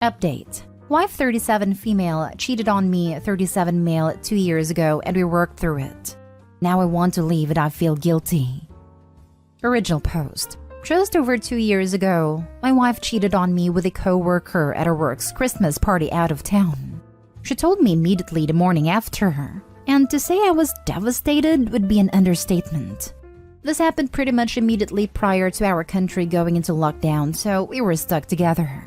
Update. Wife 37 female cheated on me 37 male 2 years ago and we worked through it. Now I want to leave and I feel guilty. Original post. Just over 2 years ago, my wife cheated on me with a co-worker at her work's Christmas party out of town. She told me immediately the morning after, and to say I was devastated would be an understatement. This happened pretty much immediately prior to our country going into lockdown, so we were stuck together.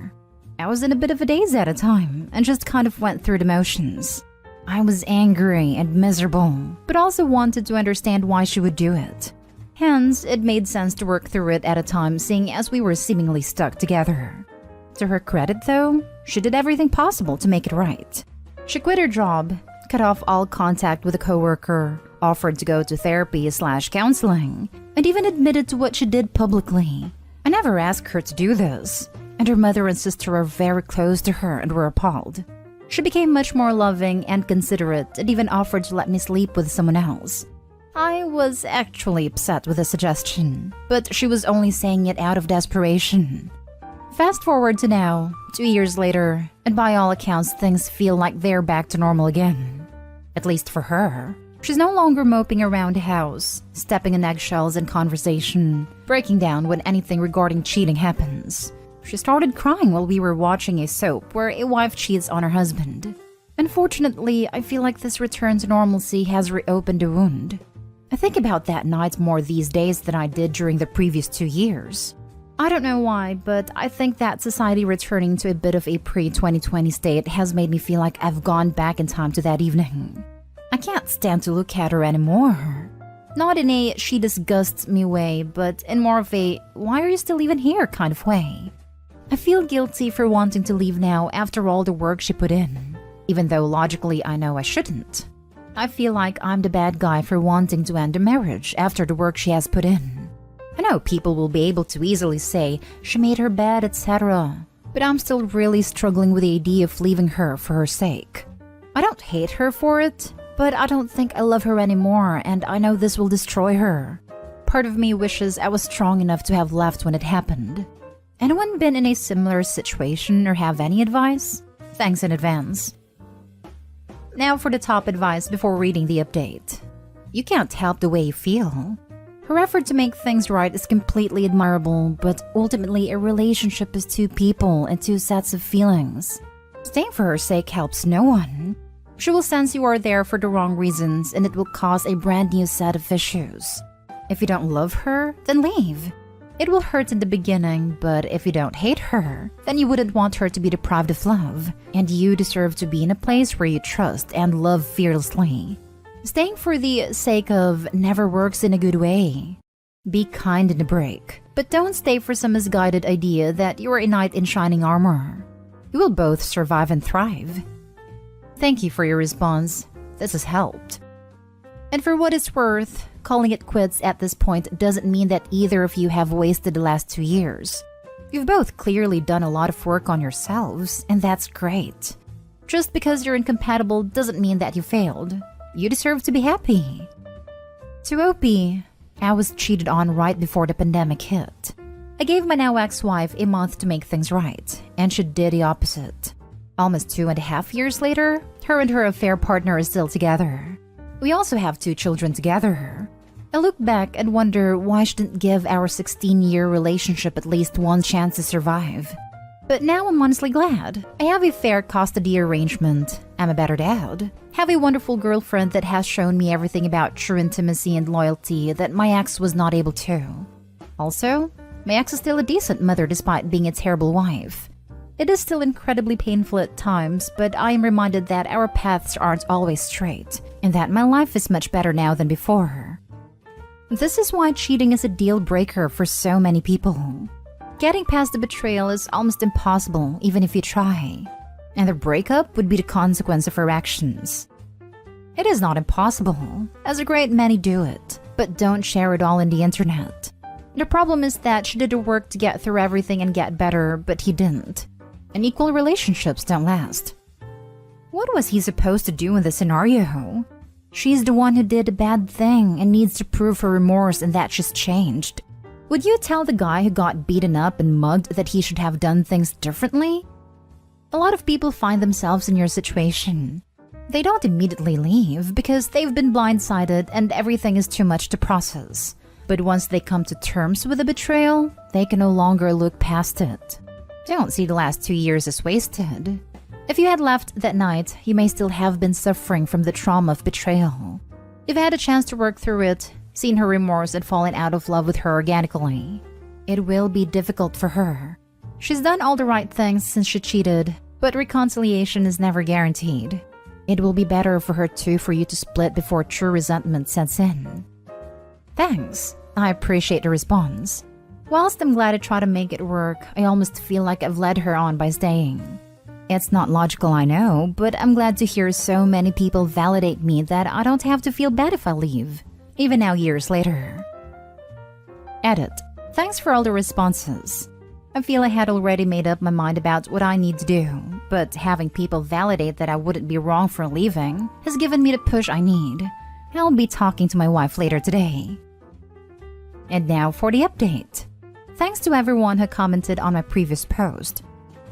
I was in a bit of a daze at a time and just kind of went through the motions. I was angry and miserable, but also wanted to understand why she would do it. Hence, it made sense to work through it at a time, seeing as we were seemingly stuck together. To her credit, though, she did everything possible to make it right. She quit her job, cut off all contact with a coworker, offered to go to therapy/counseling, and even admitted to what she did publicly. I never asked her to do this, and her mother and sister are very close to her and were appalled. She became much more loving and considerate and even offered to let me sleep with someone else. I was actually upset with the suggestion, but she was only saying it out of desperation. Fast forward to now, 2 years later, and by all accounts things feel like they're back to normal again. At least for her. She's no longer moping around the house, stepping on eggshells in conversation, breaking down when anything regarding cheating happens. She started crying while we were watching a soap where a wife cheats on her husband. Unfortunately, I feel like this return to normalcy has reopened a wound. I think about that night more these days than I did during the previous 2 years. I don't know why, but I think that society returning to a bit of a pre-2020 state has made me feel like I've gone back in time to that evening. I can't stand to look at her anymore. Not in a she disgusts me way, but in more of a why are you still even here kind of way. I feel guilty for wanting to leave now after all the work she put in, even though logically I know I shouldn't. I feel like I'm the bad guy for wanting to end a marriage after the work she has put in. I know people will be able to easily say she made her bed, etc., but I'm still really struggling with the idea of leaving her for her sake. I don't hate her for it, but I don't think I love her anymore, and I know this will destroy her. Part of me wishes I was strong enough to have left when it happened. Anyone been in a similar situation or have any advice? Thanks in advance. Now for the top advice before reading the update. You can't help the way you feel. Her effort to make things right is completely admirable, but ultimately a relationship is two people and two sets of feelings. Staying for her sake helps no one. She will sense you are there for the wrong reasons and it will cause a brand new set of issues. If you don't love her, then leave. It will hurt in the beginning, but if you don't hate her, then you wouldn't want her to be deprived of love, and you deserve to be in a place where you trust and love fearlessly. Staying for the sake of never works in a good way. Be kind in the break, but don't stay for some misguided idea that you are a knight in shining armor. You will both survive and thrive. Thank you for your response. This has helped. And for what it's worth, calling it quits at this point doesn't mean that either of you have wasted the last 2 years. You've both clearly done a lot of work on yourselves, and that's great. Just because you're incompatible doesn't mean that you failed. You deserve to be happy. To Opie, I was cheated on right before the pandemic hit. I gave my now ex-wife a month to make things right, and she did the opposite. Almost 2.5 years later, her and her affair partner are still together. We also have 2 children together. I look back and wonder why she didn't give our 16-year relationship at least one chance to survive. But now I'm honestly glad. I have a fair custody arrangement. I'm a better dad. Have a wonderful girlfriend that has shown me everything about true intimacy and loyalty that my ex was not able to. Also, my ex is still a decent mother despite being a terrible wife. It is still incredibly painful at times, but I am reminded that our paths aren't always straight, and that my life is much better now than before. This is why cheating is a deal breaker for so many people. Getting past the betrayal is almost impossible, even if you try. And the breakup would be the consequence of her actions. It is not impossible, as a great many do it, but don't share it all in the internet. The problem is that she did the work to get through everything and get better, but he didn't. And equal relationships don't last. What was he supposed to do in this scenario? She's the one who did a bad thing and needs to prove her remorse and that she's changed. Would you tell the guy who got beaten up and mugged that he should have done things differently? A lot of people find themselves in your situation. They don't immediately leave because they've been blindsided and everything is too much to process. But once they come to terms with the betrayal, they can no longer look past it. Don't see the last 2 years as wasted. If you had left that night, you may still have been suffering from the trauma of betrayal. You've had a chance to work through it, seen her remorse and fallen out of love with her organically. It will be difficult for her. She's done all the right things since she cheated, but reconciliation is never guaranteed. It will be better for her too for you to split before true resentment sets in. Thanks. I appreciate the response. Whilst I'm glad I try to make it work, I almost feel like I've led her on by staying. It's not logical, I know, but I'm glad to hear so many people validate me that I don't have to feel bad if I leave, even now years later. Edit. Thanks for all the responses. I feel I had already made up my mind about what I need to do, but having people validate that I wouldn't be wrong for leaving has given me the push I need. I'll be talking to my wife later today. And now for the update. Thanks to everyone who commented on my previous post.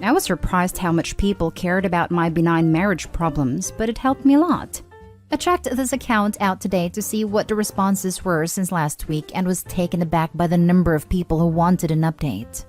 I was surprised how much people cared about my benign marriage problems, but it helped me a lot. I checked this account out today to see what the responses were since last week and was taken aback by the number of people who wanted an update.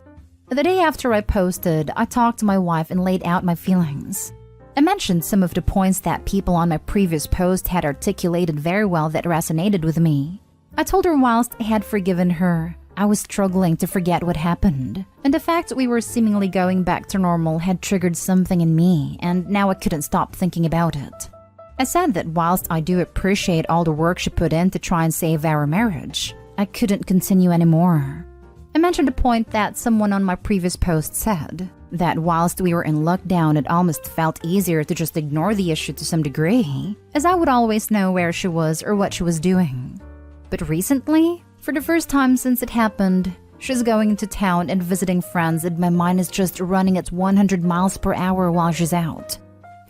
The day after I posted, I talked to my wife and laid out my feelings. I mentioned some of the points that people on my previous post had articulated very well that resonated with me. I told her whilst I had forgiven her, I was struggling to forget what happened, and the fact we were seemingly going back to normal had triggered something in me, and now I couldn't stop thinking about it. I said that whilst I do appreciate all the work she put in to try and save our marriage, I couldn't continue anymore. I mentioned a point that someone on my previous post said, that whilst we were in lockdown, it almost felt easier to just ignore the issue to some degree, as I would always know where she was or what she was doing. But recently, for the first time since it happened, she's going into town and visiting friends and my mind is just running at 100 miles per hour while she's out.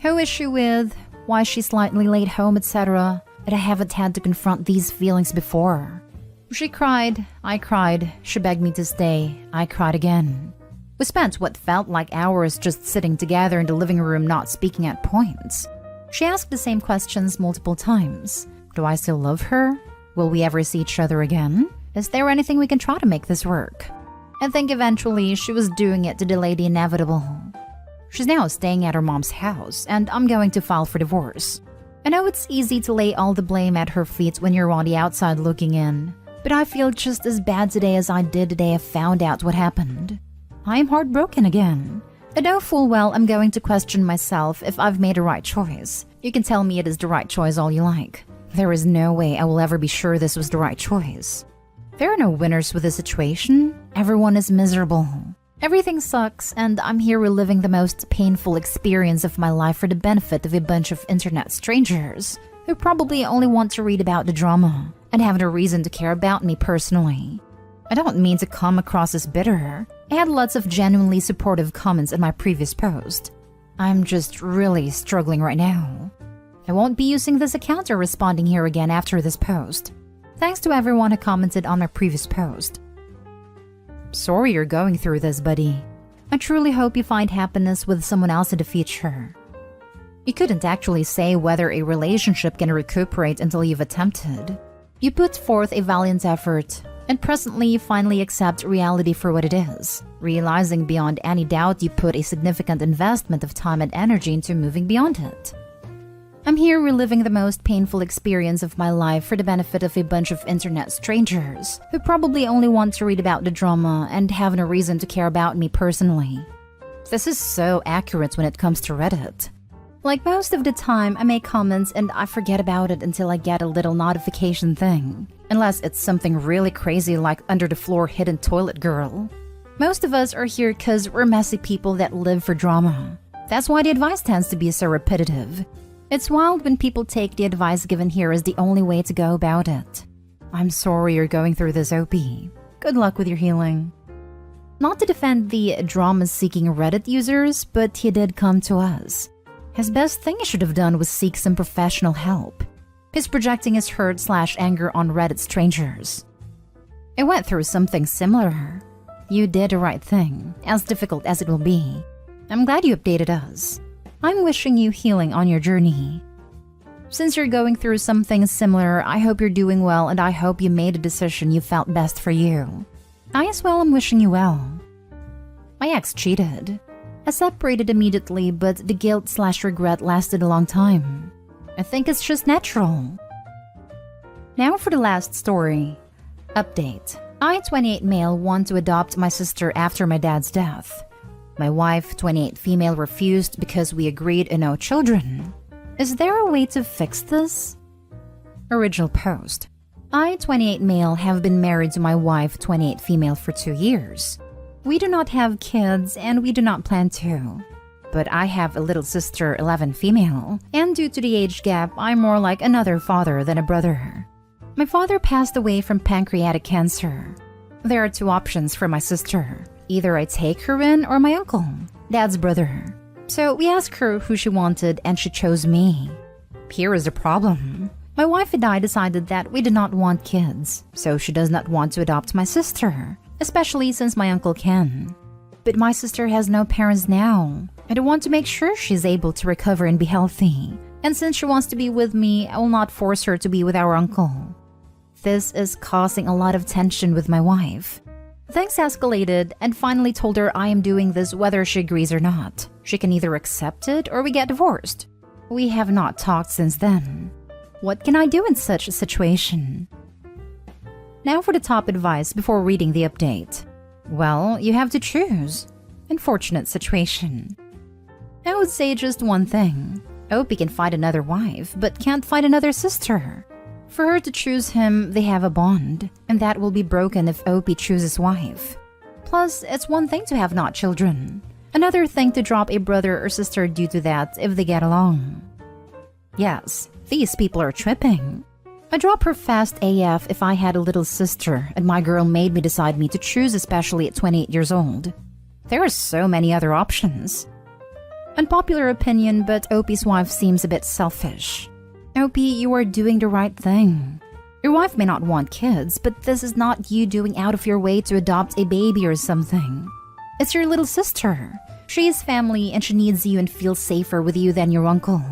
Who is she with? Why is she slightly late home, etc. And I haven't had to confront these feelings before. She cried, I cried, she begged me to stay, I cried again. We spent what felt like hours just sitting together in the living room not speaking at points. She asked the same questions multiple times. Do I still love her? Will we ever see each other again? Is there anything we can try to make this work? I think eventually she was doing it to delay the inevitable. She's now staying at her mom's house, and I'm going to file for divorce. I know it's easy to lay all the blame at her feet when you're on the outside looking in, but I feel just as bad today as I did the day I found out what happened. I'm heartbroken again. I know full well I'm going to question myself if I've made a right choice. You can tell me it is the right choice all you like. There is no way I will ever be sure this was the right choice. There are no winners with this situation. Everyone is miserable. Everything sucks, and I'm here reliving the most painful experience of my life for the benefit of a bunch of internet strangers who probably only want to read about the drama and have no reason to care about me personally. I don't mean to come across as bitter. I had lots of genuinely supportive comments in my previous post. I'm just really struggling right now. I won't be using this account or responding here again after this post. Thanks to everyone who commented on my previous post. Sorry you're going through this, buddy. I truly hope you find happiness with someone else in the future. You couldn't actually say whether a relationship can recuperate until you've attempted. You put forth a valiant effort, and presently you finally accept reality for what it is, realizing beyond any doubt you put a significant investment of time and energy into moving beyond it. I'm here reliving the most painful experience of my life for the benefit of a bunch of internet strangers who probably only want to read about the drama and have no reason to care about me personally. This is so accurate when it comes to Reddit. Like most of the time, I make comments and I forget about it until I get a little notification thing. Unless it's something really crazy like under the floor hidden toilet girl. Most of us are here because we're messy people that live for drama. That's why the advice tends to be so repetitive. It's wild when people take the advice given here as the only way to go about it. I'm sorry you're going through this, OP. Good luck with your healing. Not to defend the drama-seeking Reddit users, but he did come to us. His best thing he should have done was seek some professional help. He's projecting his hurt/anger on Reddit strangers. I went through something similar. You did the right thing, as difficult as it will be. I'm glad you updated us. I'm wishing you healing on your journey. Since you're going through something similar, I hope you're doing well and I hope you made a decision you felt best for you. I as well am wishing you well. My ex cheated. I separated immediately, but the guilt/regret lasted a long time. I think it's just natural. Now for the last story. Update. I, 28 male, want to adopt my sister after my dad's death. My wife, 28 female, refused because we agreed on no children. Is there a way to fix this? Original post. I, 28 male, have been married to my wife, 28 female, for 2 years. We do not have kids and we do not plan to. But I have a little sister, 11 female, and due to the age gap, I'm more like another father than a brother. My father passed away from pancreatic cancer. There are 2 options for my sister. Either I take her in or my uncle, dad's brother. So we asked her who she wanted and she chose me. Here is the problem. My wife and I decided that we did not want kids, so she does not want to adopt my sister, especially since my uncle can. But my sister has no parents now, and I want to make sure she's able to recover and be healthy. And since she wants to be with me, I will not force her to be with our uncle. This is causing a lot of tension with my wife. Things escalated and finally told her I am doing this whether she agrees or not. She can either accept it or we get divorced. We have not talked since then. What can I do in such a situation? Now for the top advice before reading the update. Well, you have to choose. Unfortunate situation. I would say just one thing. Opie can find another wife, but can't find another sister. For her to choose him, they have a bond, and that will be broken if Opie chooses wife. Plus, it's one thing to have not children. Another thing to drop a brother or sister due to that if they get along. Yes, these people are tripping. I drop her fast AF if I had a little sister and my girl made me decide me to choose, especially at 28 years old. There are so many other options. Unpopular opinion, but Opie's wife seems a bit selfish. Opie, you are doing the right thing. Your wife may not want kids, but this is not you doing out of your way to adopt a baby or something. It's your little sister. She is family and she needs you and feels safer with you than your uncle.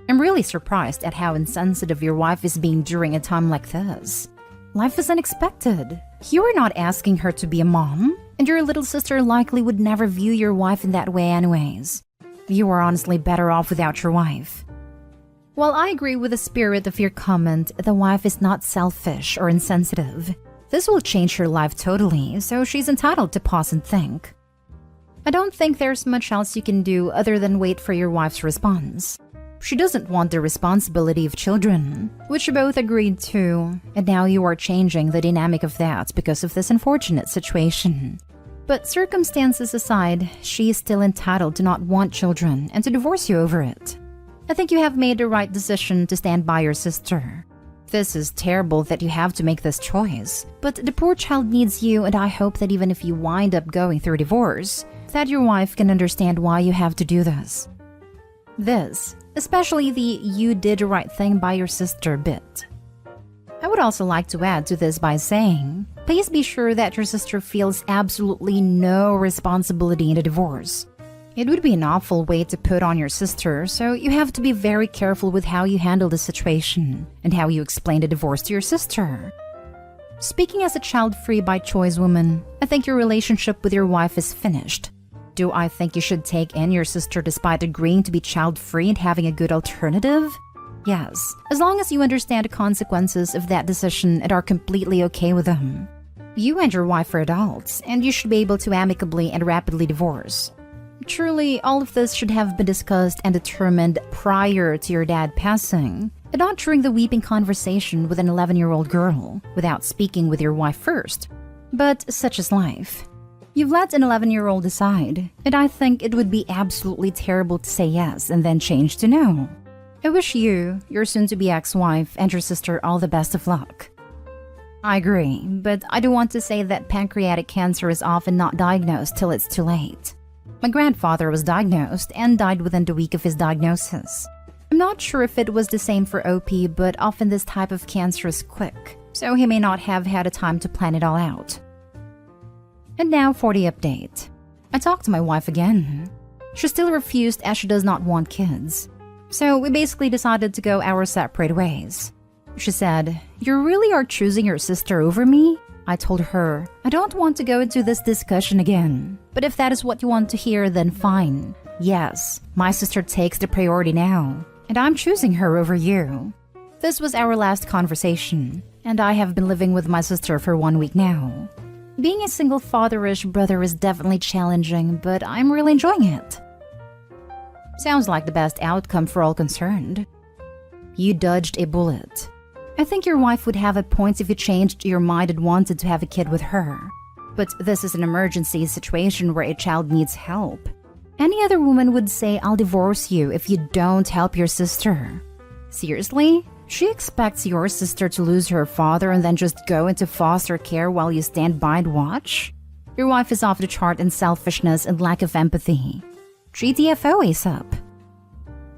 I'm really surprised at how insensitive your wife is being during a time like this. Life is unexpected. You are not asking her to be a mom, and your little sister likely would never view your wife in that way anyways. You are honestly better off without your wife. While I agree with the spirit of your comment, the wife is not selfish or insensitive. This will change her life totally, so she's entitled to pause and think. I don't think there's much else you can do other than wait for your wife's response. She doesn't want the responsibility of children, which you both agreed to, and now you are changing the dynamic of that because of this unfortunate situation. But circumstances aside, she is still entitled to not want children and to divorce you over it. I think you have made the right decision to stand by your sister. This is terrible that you have to make this choice, but the poor child needs you, and I hope that even if you wind up going through divorce, that your wife can understand why you have to do this. This, especially the "you did the right thing by your sister" bit. I would also like to add to this by saying, please be sure that your sister feels absolutely no responsibility in the divorce. It would be an awful way to put on your sister, so you have to be very careful with how you handle the situation and how you explain the divorce to your sister. Speaking as a child-free by choice woman, I think your relationship with your wife is finished. Do I think you should take in your sister despite agreeing to be child-free and having a good alternative? Yes, as long as you understand the consequences of that decision and are completely okay with them. You and your wife are adults, and you should be able to amicably and rapidly divorce. Truly, all of this should have been discussed and determined prior to your dad passing, and not during the weeping conversation with an 11-year-old girl, without speaking with your wife first. But such is life. You've let an 11-year-old decide, and I think it would be absolutely terrible to say yes and then change to no. I wish you, your soon-to-be ex-wife, and your sister all the best of luck. I agree, but I do want to say that pancreatic cancer is often not diagnosed till it's too late. My grandfather was diagnosed and died within the week of his diagnosis. I'm not sure if it was the same for OP, but often this type of cancer is quick, so he may not have had a time to plan it all out. And now for the update. I talked to my wife again. She still refused as she does not want kids. So we basically decided to go our separate ways. She said, "You really are choosing your sister over me?" I told her, "I don't want to go into this discussion again. But if that is what you want to hear, then fine. Yes, my sister takes the priority now, and I'm choosing her over you." This was our last conversation, and I have been living with my sister for 1 week now. Being a single fatherish brother is definitely challenging, but I'm really enjoying it. Sounds like the best outcome for all concerned. You dodged a bullet. I think your wife would have a point if you changed your mind and wanted to have a kid with her. But this is an emergency situation where a child needs help. Any other woman would say, "I'll divorce you if you don't help your sister." Seriously? She expects your sister to lose her father and then just go into foster care while you stand by and watch? Your wife is off the chart in selfishness and lack of empathy. GTFO ASAP.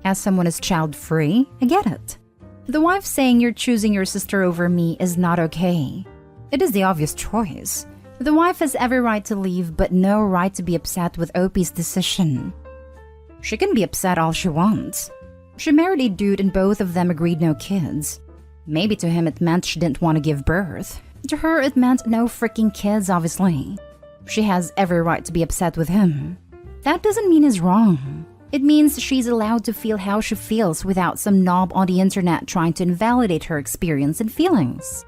As someone is child-free, I get it. The wife saying you're choosing your sister over me is not okay. It is the obvious choice. The wife has every right to leave, but no right to be upset with OP's decision. She can be upset all she wants. She married a dude and both of them agreed no kids. Maybe to him it meant she didn't want to give birth. To her it meant no freaking kids, obviously. She has every right to be upset with him. That doesn't mean he's wrong. It means she's allowed to feel how she feels without some knob on the internet trying to invalidate her experience and feelings.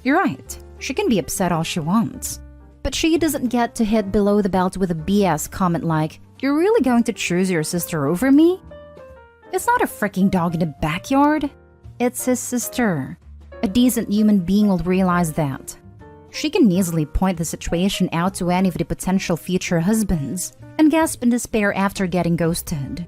You're right, she can be upset all she wants. But she doesn't get to hit below the belt with a BS comment like, "You're really going to choose your sister over me?" It's not a freaking dog in the backyard. It's his sister. A decent human being will realize that. She can easily point the situation out to any of the potential future husbands and gasp in despair after getting ghosted.